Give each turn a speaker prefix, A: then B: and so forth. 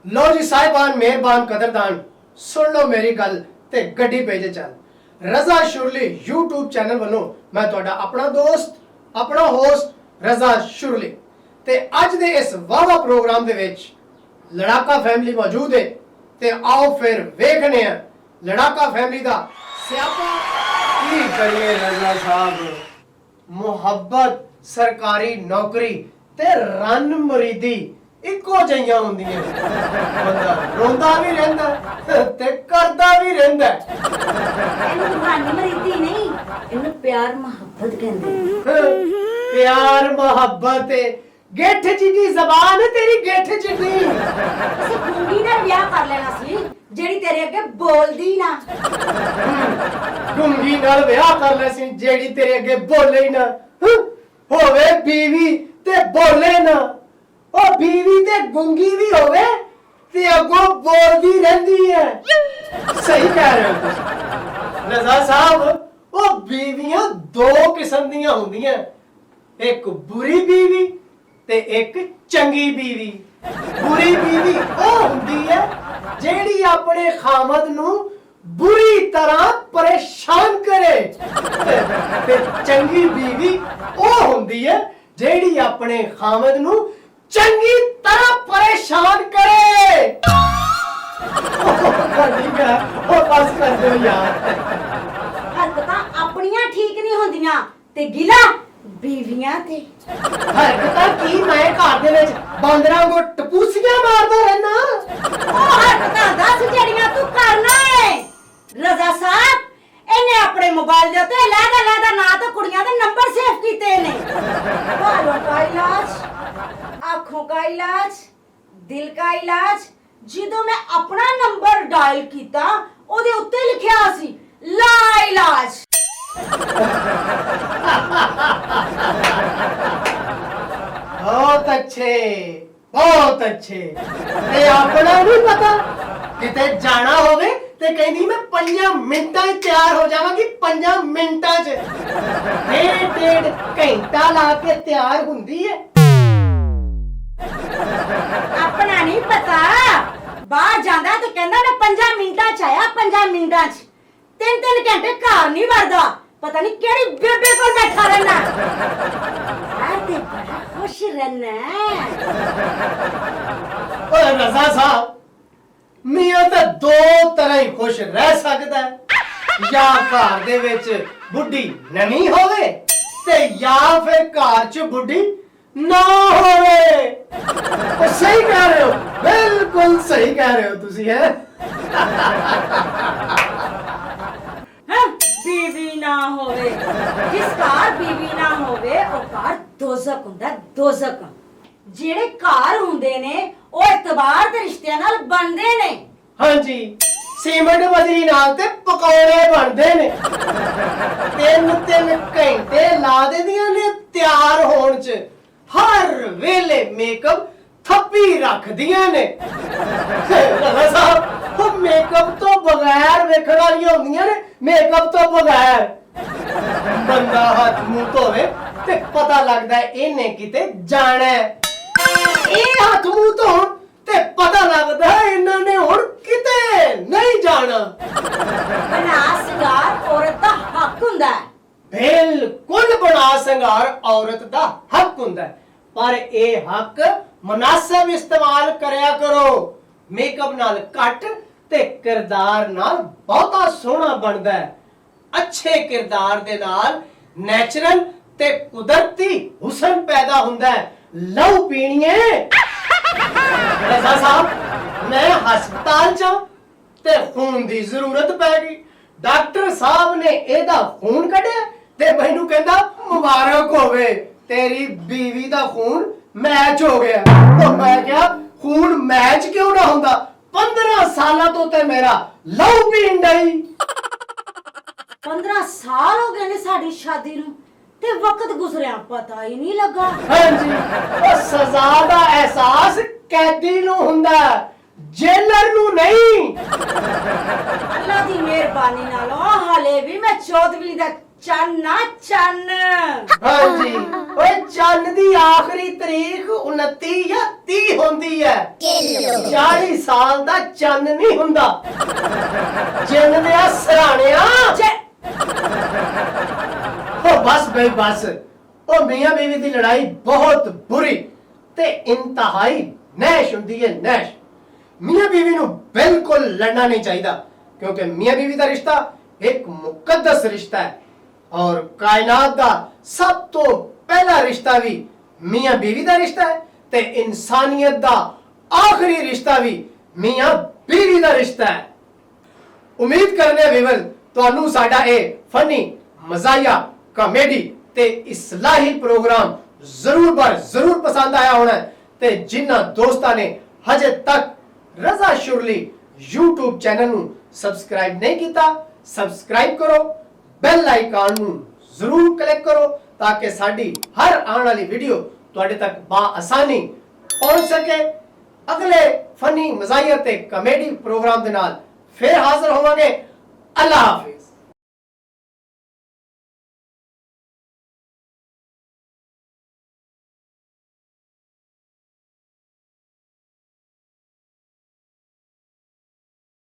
A: लो जी साहिबान मेहरबान कदरदान सुन लो मेरी गल ते गड्डी भेजे चल रजा शुरली यूट्यूब चैनल वालों मैं तुहाडा अपना दोस्त अपना होस्ट रजा शुरली ते अज दे इस वावा प्रोग्राम दे विच लड़ाका फैमिली मौजूद है ते आओ फिर वेखने हैं लड़ाका फैमिली दा स्यापा की करिए रजा साहब मुहब्बत सरकारी नौकरी ते रन मरीदी इको जिहियां हुंदियां बंदा रोंदा भी रहिंदा ते करदा भी रहिंदा
B: ਇਹਨੂੰ ਰੰਨ ਮਰੀਦੀ ਨਹੀਂ ਇਹਨੂੰ ਪਿਆਰ ਮੁਹੱਬਤ ਕਹਿੰਦੇ
A: प्यार मोहब्बत गिठ चिटी जबान तेरी गिठ चिटी
B: ਅਸੀਂ ਗੁੰਗੀ ਨਾਲ ਵਿਆਹ ਕਰ ਲੈਣਾ ਸੀ ਜਿਹੜੀ ਤੇਰੇ ਅੱਗੇ ਬੋਲਦੀ ਨਾ
A: गुंगी नाल विआह कर ले सी जेड़ी तेरे अगे बोले ही ना होवे बीवी ते बोले ना ओ बीवी ते गुंगी भी होवे ते अगो बोलदी रहंदी है सही कह रहे हो तुम रजा साहब ओ बीवियां दो किस्म दियां हुंदियां एक बुरी बीवी ते एक चंगी बीवी बुरी बीवी ओ हुंदी है जेड़ी अपने खामद नू बुरी तरह परेशान करे ते चंगी बीवी ओ हुंदी है जेड़ी अपने खामद नू चंगी तरह परेशान करे ठीक है ओ बस कर दो यार
B: ਹਰਕਤਾਂ ਆਪਣੀਆਂ ਠੀਕ ਨਹੀਂ ਹੁੰਦੀਆਂ ਤੇ ਗਿਲਾ ਬੀਵੀਆਂ ਤੇ
A: ਹਰਕਤਾਂ ਕੀ ਮੈਂ ਘਰ ਦੇ ਵਿੱਚ ਬਾਂਦਰਾਂ ਕੋ ਟਪੂਸੀਆਂ ਮਾਰਦਾ ਰਹਿਣਾ
B: ਉਹ ਹਰਕਤਾਂ ਦੱਸ ਜਿਹੜੀਆਂ ਤੂੰ ਕਰਨਾ ਏ ਰਜ਼ਾ ਸਾਹਿਬ ਇਹਨੇ ਆਪਣੇ ਮੋਬਾਈਲ ਦੇ ਉੱਤੇ ਲੈਦਾ ਨਾਂ ਤੇ ਕੁੜੀਆਂ ਦੇ ਨੰਬਰ ਸੇਵ ਕੀਤੇ ਨੇ ਬਾਲੋਂ ਦਾ ਇਲਾਜ आंखों का इलाज दिल का इलाज ਜਦੋਂ ਮੈਂ ਆਪਣਾ ਨੰਬਰ ਡਾਇਲ ਕੀਤਾ ਉਹਦੇ ਉੱਤੇ ਲਿਖਿਆ ਸੀ ਲਾ ਇਲਾਜ
A: बहुत अच्छे ते अपना नहीं पता किते जाना होवे ते कहनी मैं 5 मिनटां च तैयार हो जावांगी 5 मिनटां च डेढ़ घंटा ला के तैयार हुंदी है
B: ਆਪਣਾ ਨਹੀਂ ਪਤਾ ਬਾਹਰ ਜਾਂਦਾ ਤੇ ਕਹਿੰਦਾ ਮੈਂ 5 ਮਿੰਟਾਂ ਚ ਆਇਆ 5 ਮਿੰਟਾਂ ਚ 3 ਘੰਟੇ ਘਰ ਨਹੀਂ ਵੜਦਾ ਪਤਾ ਨਹੀਂ ਕਿਹੜੀ ਬੇਬੇ ਕੋਲ ਬੈਠਾ ਰਹਿਣਾ ਆ ਤੇ ਬੜਾ ਖੁਸ਼ ਰਹਿਣਾ
A: ओए रजा साहब मियां तो दो तरह ही खुश रह सकदा है या घर दे विच बुढ़ी ननी होवे ते या फिर घर च बुढ़ी ना होवे ओ सही कह रहे हो बिल्कुल सही कह रहे हो तुसी है
B: बीवी ना होवे जिस घर बीवी ना होवे ਉਹ ਘਰ ਦੋਜ਼ਖ ਹੁੰਦਾ ਦੋਜ਼ਖ ਜਿਹੜੇ ਘਰ ਹੁੰਦੇ ਨੇ ਉਹ ਇਤਬਾਰ ਦੇ ਰਿਸ਼ਤਿਆਂ ਨਾਲ ਬਣਦੇ ਨੇ
A: हाँ जी सीमेंट बजरी नाल ते पकौड़े बनदे ने 3 घंटे ला देंदियां ने तैयार होण च हर वेले मेकअप थप्पी रखदियां ने रज़ा साहब वो मेकअप तो बगैर वेखण वालियां हुंदियां ने मेकअप तो बगैर बंदा हाथ मुंह धोवे ते पता लगदा है इन्हें किते जाना है ਇਹ ਹੱਥ ਮੂੰਹ ਧੋਣ ਤੇ ਪਤਾ ਲੱਗਦਾ ਇਹਨਾਂ ਨੇ ਹੁਣ ਕਿਤੇ ਨਹੀਂ ਜਾਣਾ
B: ਬਣਾ ਸਿੰਗਾਰ ਔਰਤ ਦਾ ਹੱਕ ਹੁੰਦਾ ਹੈ
A: ਬਿਲਕੁਲ ਬਣਾ ਸਿੰਗਾਰ ਔਰਤ ਦਾ ਹੱਕ ਹੁੰਦਾ ਹੈ ਪਰ ਇਹ ਹੱਕ ਮੁਨਾਸਬ ਇਸਤੇਮਾਲ ਕਰਿਆ ਕਰੋ ਮੇਕਅਪ ਨਾਲ ਘੱਟ ਤੇ ਕਿਰਦਾਰ ਨਾਲ ਬਹੁਤਾ ਸੋਹਣਾ ਬਣਦਾ ਹੈ ਅੱਛੇ ਕਿਰਦਾਰ ਦੇ ਨਾਲ ਨੈਚੁਰਲ ਤੇ ਕੁਦਰਤੀ ਹੁਸਨ ਪੈਦਾ ਹੁੰਦਾ ਹੈ ਲਹੂ ਪੀਣੀਏ रज़ा साहब मैं हस्पताल च ते खून दी जरूरत पै गई डॉक्टर साहब ने एदा खून कढिया ते मैनू कहंदा मुबारक होवे तेरी बीवी दा खून मैच हो गया तो मैं क्या खून मैच क्यों ना हुंदा 15 साल तो ते मेरा लहू पीण डई
B: 15 ਸਾਲ ਹੋ ਗਏ ਨੇ ਸਾਡੀ ਸ਼ਾਦੀ ਨੂੰ ਤੇ ਵਕਤ ਗੁਜ਼ਰਿਆ ਪਤਾ ਹੀ ਨਹੀਂ ਲੱਗਾ
A: हाँ जी ओ सजा दा एहसास कैदी नू हुंदा जेलर नू नहीं
B: ਅੱਲਾ ਦੀ ਮਿਹਰਬਾਨੀ ਨਾਲ ਹਾਲੇ ਵੀ ਮੈਂ ਚੌਧਵੀ ਦਾ ਚੰਨ ਨਾ ਚੰਨ
A: हाँ जी ओए चंद दी आखिरी तारीख 29 या 30 ਹੁੰਦੀ ਹੈ 40 ਸਾਲ ਦਾ ਚੰਨ ਨਹੀਂ ਹੁੰਦਾ ਜਿੰਨ ਦੇ ਸਰਾਣਿਆ ਉਹ ਬਸ ਬਈ ਬਸ ਉਹ ਮੀਆਂ ਬੀਵੀ ਦੀ ਲੜਾਈ ਬਹੁਤ ਬੁਰੀ ਤੇ ਇੰਤਹਾਈ ਨੈਸ਼ ਹੁੰਦੀ ਹੈ ਨੈਸ਼ ਮੀਆਂ ਬੀਵੀ ਨੂੰ ਬਿਲਕੁਲ ਲੜਨਾ ਨਹੀਂ ਚਾਹੀਦਾ ਕਿਉਂਕਿ ਮੀਆਂ ਬੀਵੀ ਦਾ ਰਿਸ਼ਤਾ ਇੱਕ ਮੁਕੱਦਸ ਰਿਸ਼ਤਾ ਹੈ ਔਰ ਕਾਇਨਾਤ ਦਾ ਸਭ ਤੋਂ ਪਹਿਲਾ ਰਿਸ਼ਤਾ ਵੀ ਮੀਆਂ ਬੀਵੀ ਦਾ ਰਿਸ਼ਤਾ ਹੈ ਤੇ ਇਨਸਾਨੀਅਤ ਦਾ ਆਖਰੀ ਰਿਸ਼ਤਾ ਵੀ ਮੀਆਂ ਬੀਵੀ ਦਾ ਰਿਸ਼ਤਾ ਹੈ ਉਮੀਦ ਕਰਨੇ ਆ ਵੀਵਰ ਤੁਹਾਨੂੰ ਸਾਡਾ ਇਹ ਫਨੀ ਮਜ਼ਾਇਆ ਕਾਮੇਡੀ ਤੇ ਇਸਲਾਹੀ ਪ੍ਰੋਗਰਾਮ ਜ਼ਰੂਰ ਪਸੰਦ ਆਇਆ ਹੋਣਾ ਤੇ ਜਿਨ੍ਹਾਂ ਦੋਸਤਾਂ ਨੇ ਹਜੇ ਤੱਕ ਰਜ਼ਾ ਸ਼ੁਰਲੀ YouTube ਚੈਨਲ ਨੂੰ ਸਬਸਕ੍ਰਾਈਬ ਨਹੀਂ ਕੀਤਾ ਸਬਸਕ੍ਰਾਈਬ ਕਰੋ ਬੈਲ ਆਈਕਨ ਨੂੰ ਜ਼ਰੂਰ ਕਲਿੱਕ ਕਰੋ ਤਾਂ ਕਿ ਸਾਡੀ ਹਰ ਆਉਣ ਵਾਲੀ ਵੀਡੀਓ ਤੁਹਾਡੇ ਤੱਕ ਆਸਾਨੀ ਪਹੁੰਚ ਸਕੇ ਅਗਲੇ ਫਨੀ ਮਜ਼ਾਇਆ ਤੇ ਕਾਮੇਡੀ ਪ੍ਰੋਗਰਾਮ ਦੇ ਨਾਲ ਫਿਰ ਹਾਜ਼ਰ ਹੋਵਾਂਗੇ ਅੱਲਾਹ ਹਾਫਿਜ਼